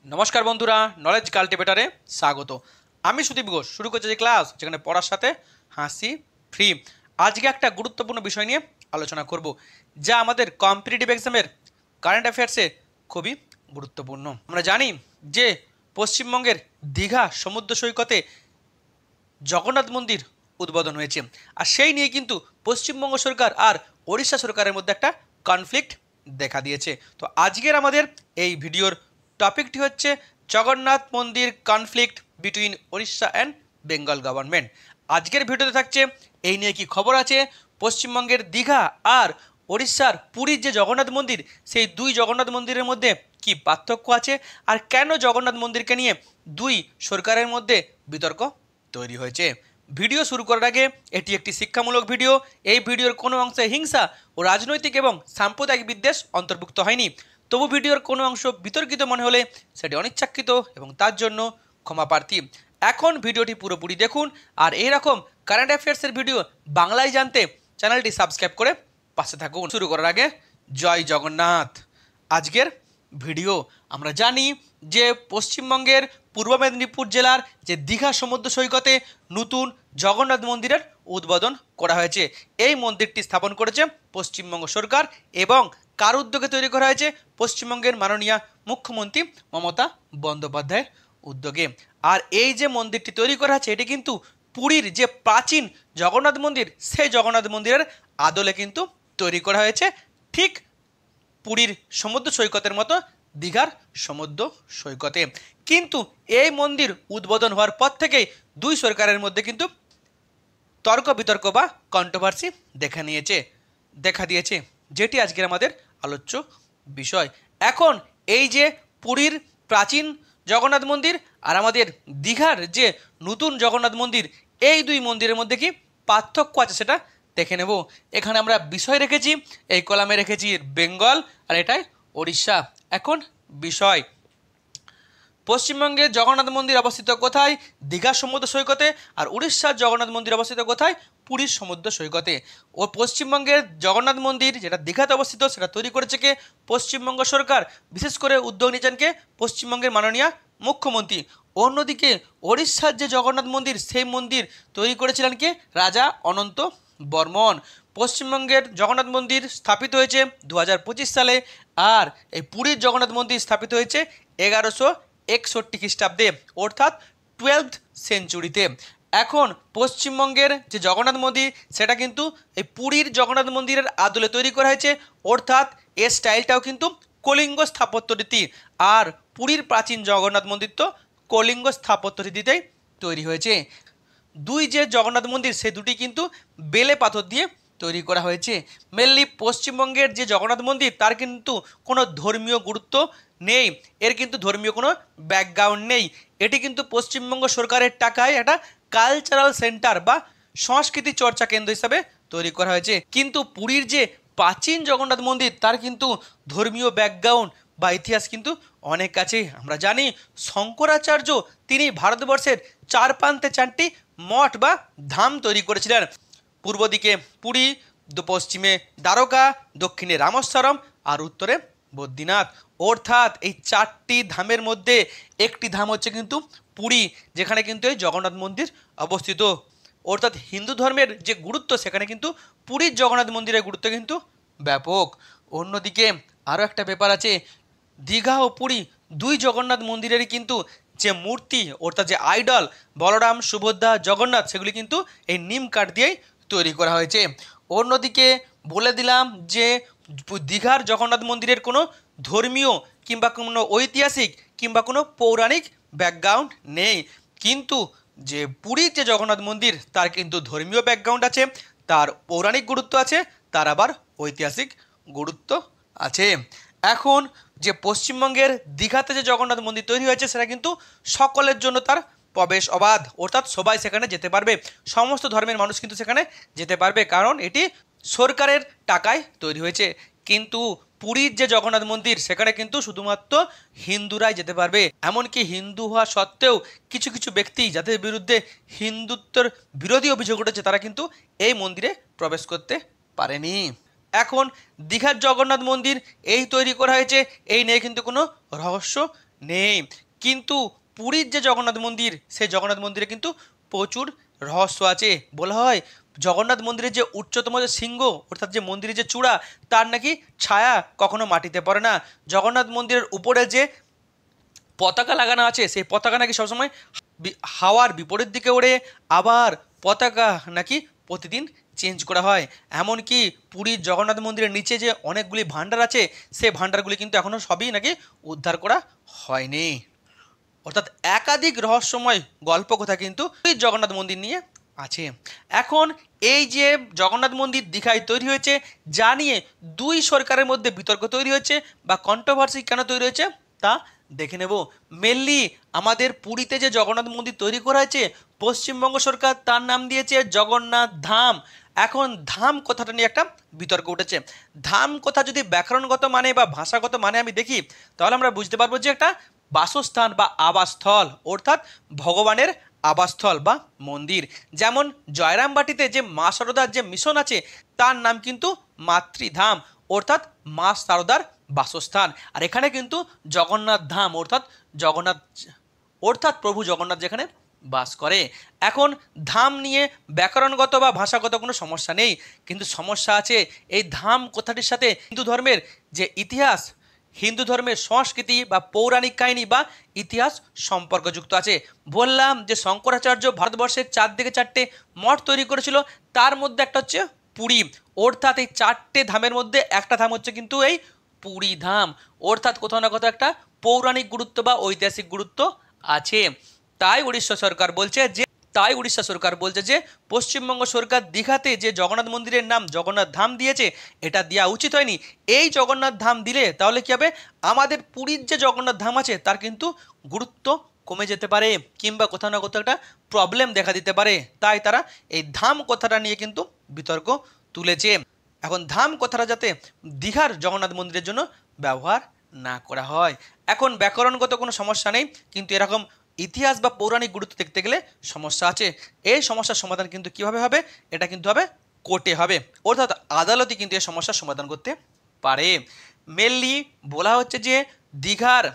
নমস্কার বন্ধুরা, নলেজ কাল্টিভেটারে স্বাগত। আমি সুদীপ ঘোষ শুরু করছি যে ক্লাস যেখানে পড়ার সাথে হাসি ফ্রি। আজকে একটা গুরুত্বপূর্ণ বিষয় নিয়ে আলোচনা করব, যা আমাদের কম্পিটিটিভ এক্সামের কারেন্ট অ্যাফেয়ার্সে খুবই গুরুত্বপূর্ণ। আমরা জানি যে পশ্চিমবঙ্গের দীঘা সমুদ্র সৈকতে জগন্নাথ মন্দির উদ্বোধন হয়েছে, আর সেই নিয়ে কিন্তু পশ্চিমবঙ্গ সরকার আর ওড়িশা সরকারের মধ্যে একটা কনফ্লিক্ট দেখা দিয়েছে। তো আজকের আমাদের এই ভিডিওর টপিকটি হচ্ছে জগন্নাথ মন্দির conflict between Odisha and Bengal government. আজকের ভিডিওতে থাকছে এই নিয়ে কি খবর আছে, পশ্চিমবঙ্গের দীঘা আর ওড়িশার পুরীর যে জগন্নাথ মন্দির, সেই দুই জগন্নাথ মন্দিরের মধ্যে কি পার্থক্য আছে, আর কেন জগন্নাথ মন্দিরকে নিয়ে দুই সরকারের মধ্যে বিতর্ক তৈরি হয়েছে। ভিডিও শুরু করার আগে এটি একটি শিক্ষামূলক ভিডিও। এই ভিডিওর কোনো অংশে হিংসা ও রাজনৈতিক এবং সাম্প্রদায়িক বিদ্বেষ অন্তর্ভুক্ত হয়নি। তবু ভিডিওর কোনো অংশ বিতর্কিত মনে হলে সেটি অনিচ্ছাকৃত এবং তার জন্য ক্ষমা প্রার্থী। এখন ভিডিওটি পুরোপুরি দেখুন, আর এইরকম কারেন্ট অ্যাফেয়ার্সের ভিডিও বাংলায় জানতে চ্যানেলটি সাবস্ক্রাইব করে পাশে থাকুন। শুরু করার আগে জয় জগন্নাথ। আজকের ভিডিও আমরা জানি যে পশ্চিমবঙ্গের পূর্ব মেদিনীপুর জেলার যে দীঘা সমুদ্র সৈকতে নতুন জগন্নাথ মন্দিরের উদ্বোধন করা হয়েছে। এই মন্দিরটি স্থাপন করেছে পশ্চিমবঙ্গ সরকার এবং কার উদ্যোগে তৈরি করা হয়েছে? পশ্চিমবঙ্গের মাননীয় মুখ্যমন্ত্রী মমতা বন্দ্যোপাধ্যায়ের উদ্যোগে। আর এই যে মন্দিরটি তৈরি করা হয়েছে, এটি কিন্তু পুরীর যে প্রাচীন জগন্নাথ মন্দির, সেই জগন্নাথ মন্দিরের আদলে কিন্তু তৈরি করা হয়েছে, ঠিক পুরীর সমুদ্র সৈকতের মতো দীঘার সমুদ্র সৈকতে। কিন্তু এই মন্দির উদ্বোধন হওয়ার পর থেকেই দুই সরকারের মধ্যে কিন্তু তর্ক বিতর্ক বা কন্ট্রোভার্সি দেখা দিয়েছে, যেটি আজকের আমাদের আলোচ্য বিষয়। এখন এই যে পুরীর প্রাচীন জগন্নাথ মন্দির আর আমাদের দীঘার যে নতুন জগন্নাথ মন্দির, এই দুই মন্দিরের মধ্যে কি পার্থক্য আছে সেটা দেখে নেব। এখানে আমরা বিষয় রেখেছি, এই কলামে রেখেছি বেঙ্গল আর এটাই ওড়িশা। এখন বিষয়, পশ্চিমবঙ্গের জগন্নাথ মন্দির অবস্থিত কোথায়? দীঘা সমুদ্র সৈকতে। আর উড়িষ্যার জগন্নাথ মন্দির অবস্থিত কোথায়? পুরীর সমুদ্র সৈকতে। ও পশ্চিমবঙ্গের জগন্নাথ মন্দির যেটা দীঘাতে অবস্থিত, সেটা তৈরি করেছে কে? পশ্চিমবঙ্গ সরকার। বিশেষ করে উদ্যোগ নিয়েছেন কে? পশ্চিমবঙ্গের মাননীয় মুখ্যমন্ত্রী। অন্যদিকে ওড়িশার যে জগন্নাথ মন্দির, সেই মন্দির তৈরি করেছিলেন কে? রাজা অনন্ত বর্মন। পশ্চিমবঙ্গের জগন্নাথ মন্দির স্থাপিত হয়েছে 2025 সালে, আর এই পুরীর জগন্নাথ মন্দির স্থাপিত হয়েছে 1161 খ্রিস্টাব্দে, অর্থাৎ 12th সেঞ্চুরিতে। এখন পশ্চিমবঙ্গের যে জগন্নাথ মন্দির, সেটা কিন্তু এই পুরীর জগন্নাথ মন্দিরের আদলে তৈরি করা হয়েছে, অর্থাৎ এর স্টাইলটাও কিন্তু কলিঙ্গ স্থাপত্য রীতি। আর পুরীর প্রাচীন জগন্নাথ মন্দির তো কলিঙ্গ স্থাপত্য রীতিতেই তৈরি হয়েছে। দুই যে জগন্নাথ মন্দির, সেই দুটি কিন্তু বেলে পাথর দিয়ে তৈরি করা হয়েছে। মেনলি পশ্চিমবঙ্গের যে জগন্নাথ মন্দির, তার কিন্তু কোনো ধর্মীয় গুরুত্ব নেই, এর কিন্তু ধর্মীয় কোনো ব্যাকগ্রাউন্ড নেই। এটি কিন্তু পশ্চিমবঙ্গ সরকারের টাকায় একটা কালচারাল সেন্টার বা সংস্কৃতি চর্চা কেন্দ্র হিসাবে তৈরি করা হয়েছে। কিন্তু পুরীর যে প্রাচীন জগন্নাথ মন্দির, তার কিন্তু ধর্মীয় ব্যাকগ্রাউন্ড বা ইতিহাস কিন্তু অনেক আছে। আমরা জানি শঙ্করাচার্য তিনি ভারতবর্ষের চার প্রান্তে 4টি মঠ বা ধাম তৈরি করেছিলেন। পূর্ব দিকে পুরী, পশ্চিমে দ্বারকা, দক্ষিণে রামেশ্বরম আর উত্তরে বদ্রীনাথ। অর্থাৎ এই 4টি ধামের মধ্যে একটি ধাম হচ্ছে কিন্তু পুরী, যেখানে কিন্তু এই জগন্নাথ মন্দির অবস্থিত। অর্থাৎ হিন্দু ধর্মের যে গুরুত্ব, সেখানে কিন্তু পুরীর জগন্নাথ মন্দিরের গুরুত্ব কিন্তু ব্যাপক। অন্যদিকে আরও একটা ব্যাপার আছে, দীঘা ও পুরী দুই জগন্নাথ মন্দিরেরই কিন্তু যে মূর্তি, অর্থাৎ যে আইডল বলরাম, সুভদ্রা, জগন্নাথ, সেগুলি কিন্তু এই নিম কাঠ দিয়েই তৈরি করা হয়েছে। অন্যদিকে বলে দিলাম যে দীঘার জগন্নাথ মন্দিরের কোনো ধর্মীয় কিংবা কোনো ঐতিহাসিক কিংবা কোনো পৌরাণিক ব্যাকগ্রাউন্ড নেই। কিন্তু যে পুরীর যে জগন্নাথ মন্দির, তার কিন্তু ধর্মীয় ব্যাকগ্রাউন্ড আছে, তার পৌরাণিক গুরুত্ব আছে, তার আবার ঐতিহাসিক গুরুত্ব আছে। এখন যে পশ্চিমবঙ্গের দীঘাতে যে জগন্নাথ মন্দির তৈরি হয়েছে, সেটা কিন্তু সকলের জন্য তার প্রবেশ অবাধ, অর্থাৎ সবাই সেখানে যেতে পারবে, সমস্ত ধর্মের মানুষ কিন্তু সেখানে যেতে পারবে, কারণ এটি সরকারের টাকায় তৈরি হয়েছে। কিন্তু পুরীর যে জগন্নাথ মন্দির, সেখানে কিন্তু শুধুমাত্র হিন্দুরাই যেতে পারবে। এমনকি হিন্দু হওয়া সত্ত্বেও কিছু কিছু ব্যক্তি যাদের বিরুদ্ধে হিন্দুত্বের বিরোধী অভিযোগ উঠেছে, তারা কিন্তু এই মন্দিরে প্রবেশ করতে পারেনি। এখন দীঘার জগন্নাথ মন্দির এই তৈরি করা হয়েছে, এই নিয়ে কিন্তু কোনো রহস্য নেই। কিন্তু পুরীর যে জগন্নাথ মন্দির, সেই জগন্নাথ মন্দিরে কিন্তু প্রচুর রহস্য আছে। বলা হয় জগন্নাথ মন্দিরের যে উচ্চতম যে শৃঙ্গ, অর্থাৎ যে মন্দিরের যে চূড়া, তার নাকি ছায়া কখনো মাটিতে পড়ে না। জগন্নাথ মন্দিরের উপরে যে পতাকা লাগানো আছে, সেই পতাকা নাকি সবসময় হাওয়ার বিপরীত দিকে ওড়ে, আবার পতাকা নাকি প্রতিদিন চেঞ্জ করা হয়। এমনকি পুরীর জগন্নাথ মন্দিরের নিচে যে অনেকগুলি ভাণ্ডার আছে, সেই ভাণ্ডারগুলি কিন্তু এখনও সবই নাকি উদ্ধার করা হয়নি। অর্থাৎ একাধিক রহস্যময় গল্প কথা কিন্তু এই জগন্নাথ মন্দির নিয়ে আছে। এখন এই যে জগন্নাথ মন্দির দীঘায় তৈরি হয়েছে, যা নিয়ে দুই সরকারের মধ্যে বিতর্ক তৈরি হয়েছে বা কন্ট্রোভার্সি কেন তৈরি হয়েছে তা দেখে নেব। মেনলি আমাদের পুরীতে যে জগন্নাথ মন্দির তৈরি করা হয়েছে, পশ্চিমবঙ্গ সরকার তার নাম দিয়েছে জগন্নাথ ধাম। এখন ধাম কথাটা নিয়ে একটা বিতর্ক উঠেছে। ধাম কথা যদি ব্যাকরণগত মানে বা ভাষাগত মানে আমি দেখি, তাহলে আমরা বুঝতে পারবো যে একটা বাসস্থান বা আবাসস্থল, অর্থাৎ ভগবানের আবাসস্থল বা মন্দির। যেমন জয়রামবাটিতে যে মা শারদার যে মিশন আছে, তার নাম কিন্তু মাতৃধাম, অর্থাৎ মা শারদার বাসস্থান। আর এখানে কিন্তু জগন্নাথ ধাম অর্থাৎ প্রভু জগন্নাথ যেখানে বাস করে। এখন ধাম নিয়ে ব্যাকরণগত বা ভাষাগত কোনো সমস্যা নেই, কিন্তু সমস্যা আছে এই ধাম কথাটির সাথে হিন্দু ধর্মের যে ইতিহাস, হিন্দু ধর্মের সংস্কৃতি বা পৌরাণিক কাহিনী বা ইতিহাস সম্পর্কযুক্ত আছে। বললাম যে শঙ্করাচার্য ভারতবর্ষের 4 দিকে 4টে মঠ তৈরি করেছিল, তার মধ্যে একটা হচ্ছে পুরী। অর্থাৎ এই 4টে ধামের মধ্যে একটা ধাম হচ্ছে কিন্তু এই পুরী ধাম। অর্থাৎ কোথাও না কোথাও একটা পৌরাণিক গুরুত্ব বা ঐতিহাসিক গুরুত্ব আছে। তাই উড়িষ্যা সরকার বলছে যে পশ্চিমবঙ্গ সরকার দীঘাতে যে জগন্নাথ মন্দিরের নাম জগন্নাথ ধাম দিয়েছে, এটা দেওয়া উচিত হয়নি। এই জগন্নাথ ধাম দিলে তাহলে কি হবে, আমাদের পুরীর যে জগন্নাথ ধাম আছে তার কিন্তু গুরুত্ব কমে যেতে পারে, কিংবা কোথাও না কোথাও একটা প্রবলেম দেখা দিতে পারে। তাই তারা এই ধাম কথাটা নিয়ে কিন্তু বিতর্ক তুলেছে। এখন ধাম কথাটা যাতে দীঘার জগন্নাথ মন্দিরের জন্য ব্যবহার না করা হয়। এখন ব্যাকরণগত কোনো সমস্যা নেই, কিন্তু এরকম ইতিহাস বা পৌরাণিক গুরুত্ব দেখতে গেলে সমস্যা আছে। এই সমস্যার সমাধান কিন্তু কিভাবে হবে, এটা কিন্তু হবে কোর্টে হবে, অর্থাৎ আদালতে কিন্তু এই সমস্যার সমাধান করতে পারে। মেনলি বলা হচ্ছে যে দীঘার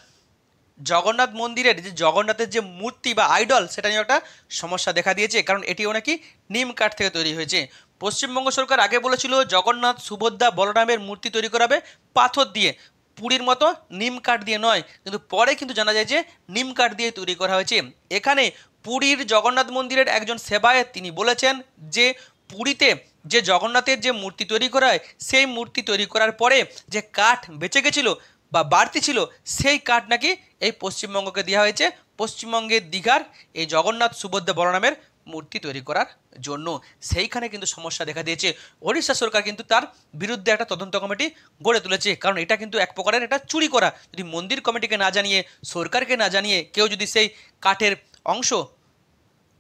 জগন্নাথ মন্দিরের যে জগন্নাথের যে মূর্তি বা আইডল, সেটা নিয়ে একটা সমস্যা দেখা দিয়েছে, কারণ এটিও নাকি নিম কাঠ থেকে তৈরি হয়েছে। পশ্চিমবঙ্গ সরকার আগে বলেছিল জগন্নাথ, সুভদ্রা, বলরামের মূর্তি তৈরি করাবে পাথর দিয়ে, পুরীর মতো নিম কাঠ দিয়ে নয়। কিন্তু পরে কিন্তু জানা যায় যে নিম কাঠ দিয়ে তৈরি করা হয়েছে। এখানে পুরীর জগন্নাথ মন্দিরের একজন সেবায়েত তিনি বলেছেন যে পুরীতে যে জগন্নাথের যে মূর্তি তৈরি করা হয়, সেই মূর্তি তৈরি করার পরে যে কাঠ বেঁচে গেছিলো বা বাড়তি ছিল, সেই কাঠ নাকি এই পশ্চিমবঙ্গকে দেওয়া হয়েছে পশ্চিমবঙ্গের দীঘার এই জগন্নাথ, সুভদ্রা, বলরামের মূর্তি তৈরি করার জন্য। সেইখানে কিন্তু সমস্যা দেখা দিয়েছে। ওড়িশা সরকার কিন্তু তার বিরুদ্ধে একটা তদন্ত কমিটি গড়ে তুলেছে, কারণ এটা কিন্তু এক প্রকারের এটা চুরি করা। যদি মন্দির কমিটিকে না জানিয়ে, সরকারকে না জানিয়ে কেউ যদি সেই কাঠের অংশ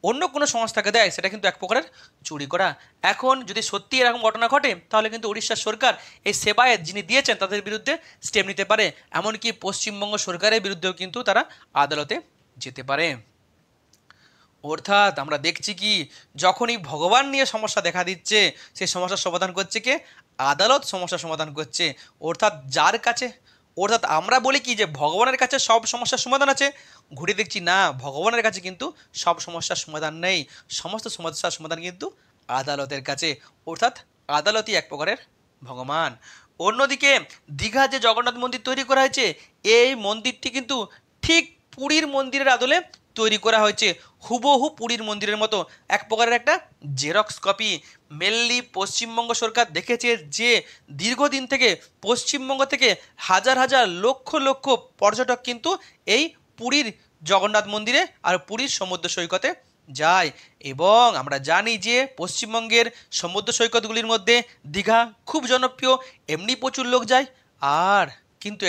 অন্য কোনো সংস্থাকে দেয়, সেটা কিন্তু এক প্রকারের চুরি করা। এখন যদি সত্যি এরকম ঘটনা ঘটে, তাহলে কিন্তু উড়িষ্যার সরকার এই সেবায়েত যিনি দিয়েছেন তাদের বিরুদ্ধে স্টেপ নিতে পারে। এমনকি পশ্চিমবঙ্গ সরকারের বিরুদ্ধেও কিন্তু তারা আদালতে যেতে পারে। অর্থাৎ আমরা দেখছি কি, যখনই ভগবান নিয়ে সমস্যা দেখা দিচ্ছে, সেই সমস্যার সমাধান করছে কে, আদালত সমস্যার সমাধান করছে। অর্থাৎ আমরা বলি কি যে ভগবানের কাছে সব সমস্যার সমাধান আছে, ঘুরে দেখছি না, ভগবানের কাছে কিন্তু সব সমস্যার সমাধান নেই। সমস্ত সমস্যার সমাধান কিন্তু আদালতের কাছে, অর্থাৎ আদালতই এক প্রকারের ভগবান। অন্যদিকে দীঘা যে জগন্নাথ মন্দির তৈরি করা হয়েছে, এই মন্দিরটি কিন্তু ঠিক পুরীর মন্দিরের আদলে তৈরি করা হয়েছে, হুবহু পুরীর মন্দিরের মতো, এক প্রকারের একটা জেরক্স কপি। মেনলি পশ্চিমবঙ্গ সরকার দেখেছে যে দীর্ঘদিন থেকে পশ্চিমবঙ্গ থেকে হাজার হাজার লক্ষ লক্ষ পর্যটক কিন্তু এই পুরীর জগন্নাথ মন্দিরে আর পুরীর সমুদ্র সৈকতে যায়। এবং আমরা জানি যে পশ্চিমবঙ্গের সমুদ্র সৈকতগুলির মধ্যে দীঘা খুব জনপ্রিয়, এমনি প্রচুর লোক যায়। আর কিন্তু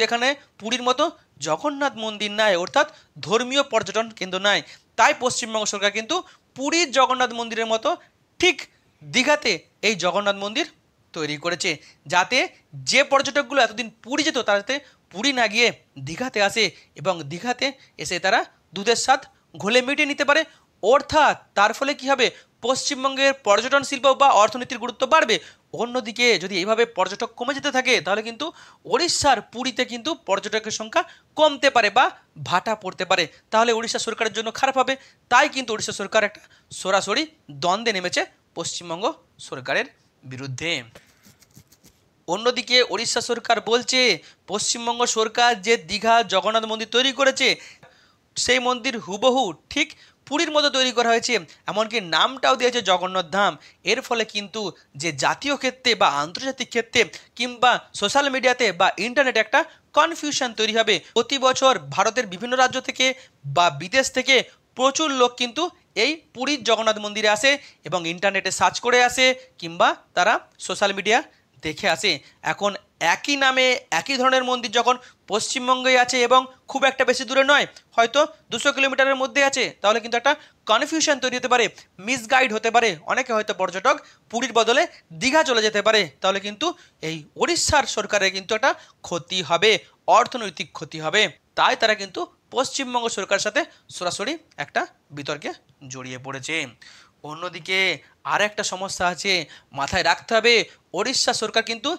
এখানে পুরীর মতো জগন্নাথ মন্দির নাই, অর্থাৎ ধর্মীয় পর্যটন কেন্দ্র নাই। তাই পশ্চিমবঙ্গ সরকার কিন্তু পুরীর জগন্নাথ মন্দিরের মতো ঠিক দীঘাতে এই জগন্নাথ মন্দির তৈরি করেছে, যাতে যে পর্যটকগুলো এতদিন পুরী যেত, তারা যাতে পুরী না গিয়ে দীঘাতে আসে এবং দীঘাতে এসে তারা দুধের স্বাদ ঘোলে মিটিয়ে নিতে পারে। অর্থাৎ তার ফলে কি হবে, পশ্চিমবঙ্গের পর্যটন শিল্প বা অর্থনীতির গুরুত্ব বাড়বে। অন্যদিকে যদি এইভাবে পর্যটক কমে যেতে থাকে তাহলে কিন্তু ওড়িশার পুরীতে কিন্তু পর্যটকের সংখ্যা কমতে পারে বা ভাটা পড়তে পারে, তাহলে উড়িষ্যা সরকারের জন্য খারাপ হবে। তাই কিন্তু উড়িষ্যা সরকার একটা সরাসরি দ্বন্দ্বে নেমেছে পশ্চিমবঙ্গ সরকারের বিরুদ্ধে। অন্যদিকে উড়িষ্যা সরকার বলছে পশ্চিমবঙ্গ সরকার যে দীঘা জগন্নাথ মন্দির তৈরি করেছে সেই মন্দির হুবহু ঠিক পুরীর মতো তৈরি করা হয়েছে, এমনকি নামটাও দিয়েছে জগন্নাথ ধাম। এর ফলে কিন্তু যে জাতীয় ক্ষেত্রে বা আন্তর্জাতিক ক্ষেত্রে কিংবা সোশ্যাল মিডিয়াতে বা ইন্টারনেটে একটা কনফিউশন তৈরি হবে। প্রতি বছর ভারতের বিভিন্ন রাজ্য থেকে বা বিদেশ থেকে প্রচুর লোক কিন্তু এই পুরীর জগন্নাথ মন্দিরে আসে এবং ইন্টারনেটে সার্চ করে আসে কিংবা তারা সোশ্যাল মিডিয়া দেখে আসে। এখন একই নামে একই ধরনের মন্দির যখন পশ্চিমবঙ্গে আছে এবং খুব একটা বেশি দূরে নয়, হয়তো 200 কিলোমিটারের মধ্যে আছে, তাহলে কিন্তু একটা কনফিউশন তৈরি হতে পারে, মিসগাইড হতে পারে। অনেকে হয়তো পর্যটক পুরীর বদলে দীঘা চলে যেতে পারে, তাহলে কিন্তু এই ওড়িশার সরকারের কিন্তু একটা ক্ষতি হবে, অর্থনৈতিক ক্ষতি হবে। তাই তারা কিন্তু পশ্চিমবঙ্গ সরকারের সাথে সরাসরি একটা বিতর্কে জড়িয়ে পড়েছে। অন্যদিকে আর একটা সমস্যা আছে, মাথায় রাখতে হবে ওড়িশা সরকার কিন্তু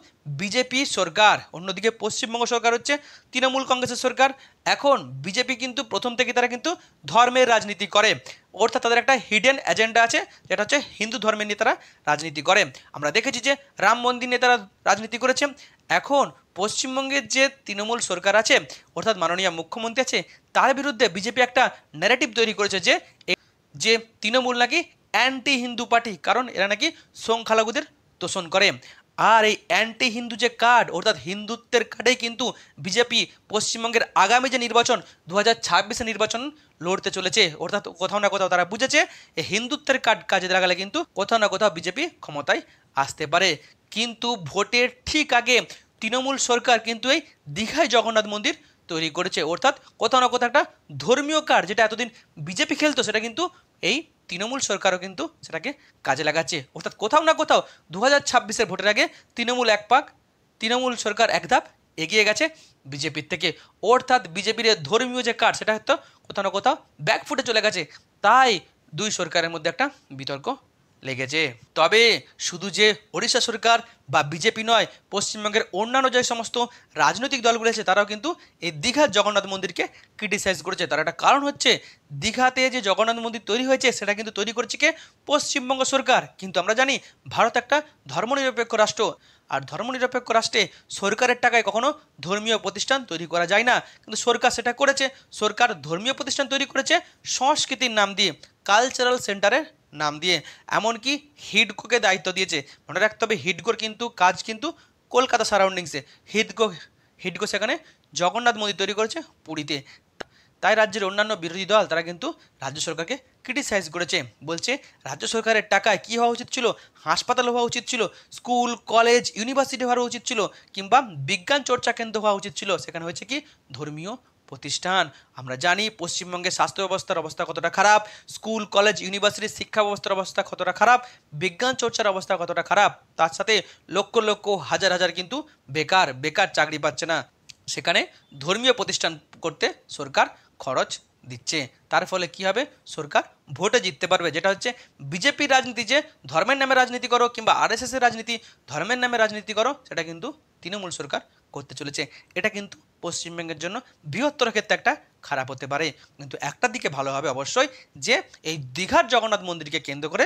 বিজেপি সরকার, অন্যদিকে পশ্চিমবঙ্গ সরকার হচ্ছে তৃণমূল কংগ্রেসের সরকার। এখন বিজেপি কিন্তু প্রথম থেকে তারা কিন্তু ধর্মের রাজনীতি করে, অর্থাৎ তাদের একটা হিডেন এজেন্ডা আছে, যেটা হচ্ছে হিন্দু ধর্মের নিয়ে তারা রাজনীতি করে। আমরা দেখেছি যে রাম মন্দির নিয়ে তারা রাজনীতি করেছে। এখন পশ্চিমবঙ্গের যে তৃণমূল সরকার আছে, অর্থাৎ মাননীয় মুখ্যমন্ত্রী আছে, তার বিরুদ্ধে বিজেপি একটা ন্যারেটিভ তৈরি করেছে যে তৃণমূল নাকি অ্যান্টি হিন্দু পার্টি, কারণ এরা নাকি সংখ্যালঘুদের তোষণ করে। আর এই অ্যান্টি হিন্দু যে কার্ড, অর্থাৎ হিন্দুত্বের কার্ডেই কিন্তু বিজেপি পশ্চিমবঙ্গের আগামী যে নির্বাচন 2026 নির্বাচন লড়তে চলেছে। অর্থাৎ কোথাও না কোথাও তারা বুঝেছে এই হিন্দুত্বের কার্ড কাজে লাগালে কিন্তু কোথাও না কোথাও বিজেপি ক্ষমতায় আসতে পারে। কিন্তু ভোটের ঠিক আগে তৃণমূল সরকার কিন্তু এই দীঘায় জগন্নাথ মন্দির তৈরি করেছে, অর্থাৎ কোথাও না কোথাও একটা ধর্মীয় কার্ড যেটা এতদিন বিজেপি খেলতো সেটা কিন্তু এই তৃণমূল সরকারও কিন্তু সেটাকে কাজে লাগাচ্ছে। অর্থাৎ কোথাও না কোথাও 2026 ভোটের আগে তৃণমূল সরকার এক ধাপ এগিয়ে গেছে বিজেপির থেকে। অর্থাৎ বিজেপির ধর্মীয় যে কার্ড সেটা হয়তো কোথাও না কোথাও ব্যাকফুটে চলে গেছে। তাই দুই সরকারের মধ্যে একটা বিতর্ক লেগেছে। তবে শুধু যে ওড়িশা সরকার বা বিজেপি নয়, পশ্চিমবঙ্গের অন্যান্য যে সমস্ত রাজনৈতিক দলগুলো আছে তারাও কিন্তু এই দীঘার জগন্নাথ মন্দিরকে ক্রিটিসাইজ করেছে। তার একটা কারণ হচ্ছে দীঘাতে যে জগন্নাথ মন্দির তৈরি হয়েছে সেটা কিন্তু তৈরি করেছে কে? পশ্চিমবঙ্গ সরকার। কিন্তু আমরা জানি ভারত একটা ধর্মনিরপেক্ষ রাষ্ট্র, আর ধর্মনিরপেক্ষ রাষ্ট্রে সরকারের টাকায় কখনো ধর্মীয় প্রতিষ্ঠান তৈরি করা যায় না, কিন্তু সরকার সেটা করেছে। সরকার ধর্মীয় প্রতিষ্ঠান তৈরি করেছে সংস্কৃতির নাম দিয়ে, কালচারাল সেন্টারের নাম দিয়ে, এমনকি হিডকোকে দায়িত্ব দিয়েছে। মনে রাখতে হবে হিডকোর কিন্তু কাজ কিন্তু কলকাতা সারাউন্ডিংসে, হিডকো সেখানে জগন্নাথ মন্দির তৈরি করেছে পুরীতে। তাই রাজ্যের অন্যান্য বিরোধী দল তারা কিন্তু রাজ্য সরকারকে ক্রিটিসাইজ করেছে, বলছে রাজ্য সরকারের টাকায় কী হওয়া উচিত ছিল, হাসপাতাল হওয়া উচিত ছিল, স্কুল কলেজ ইউনিভার্সিটি হওয়া উচিত ছিল, কিংবা বিজ্ঞান চর্চা কেন্দ্র হওয়া উচিত ছিল, সেখানে হয়েছে কি ধর্মীয় প্রতিষ্ঠান। আমরা জানি পশ্চিমবঙ্গের স্বাস্থ্য ব্যবস্থার অবস্থা কতটা খারাপ, স্কুল কলেজ ইউনিভার্সিটির শিক্ষা ব্যবস্থার অবস্থা কতটা খারাপ, বিজ্ঞান চর্চার অবস্থা কতটা খারাপ, তার সাথে লক্ষ লক্ষ হাজার হাজার কিন্তু বেকার চাকরি পাচ্ছে না। সেখানে ধর্মীয় প্রতিষ্ঠান করতে সরকার খরচ দিচ্ছে। তার ফলে কি হবে, সরকার ভোটে জিততে পারবে। যেটা হচ্ছে বিজেপির রাজনীতি, যে ধর্মের নামে রাজনীতি করো, কিংবা আরএসএসের রাজনীতি ধর্মের নামে রাজনীতি করো, সেটা কিন্তু তৃণমূল সরকার করতে চলেছে। এটা কিন্তু পশ্চিমবঙ্গের জন্য বৃহত্তর ক্ষেত্রে একটা খারাপ হতে পারে। কিন্তু একটা দিকে ভালো হবে অবশ্যই, যে এই দীঘার জগন্নাথ মন্দিরকে কেন্দ্র করে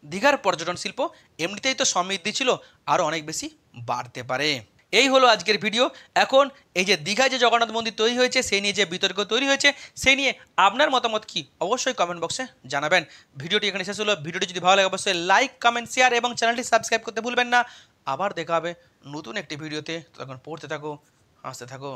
দীঘার পর্যটন শিল্প এমনিতেই তো সমৃদ্ধি ছিল, আরও অনেক বেশি বাড়তে পারে। এই হলো আজকের ভিডিও। এখন এই যে দীঘায় যে জগন্নাথ মন্দির তৈরি হয়েছে সেই নিয়ে যে বিতর্ক তৈরি হয়েছে সেই নিয়ে আপনার মতামত কি অবশ্যই কমেন্ট বক্সে জানাবেন। ভিডিওটি এখানে শেষ হলো। ভিডিওটি যদি ভালো লাগে অবশ্যই লাইক কমেন্ট শেয়ার এবং চ্যানেলটি সাবস্ক্রাইব করতে ভুলবেন না। আবার দেখা হবে নতুন একটি ভিডিওতে। তখন পড়তে থাকো, হাসতে থাকো।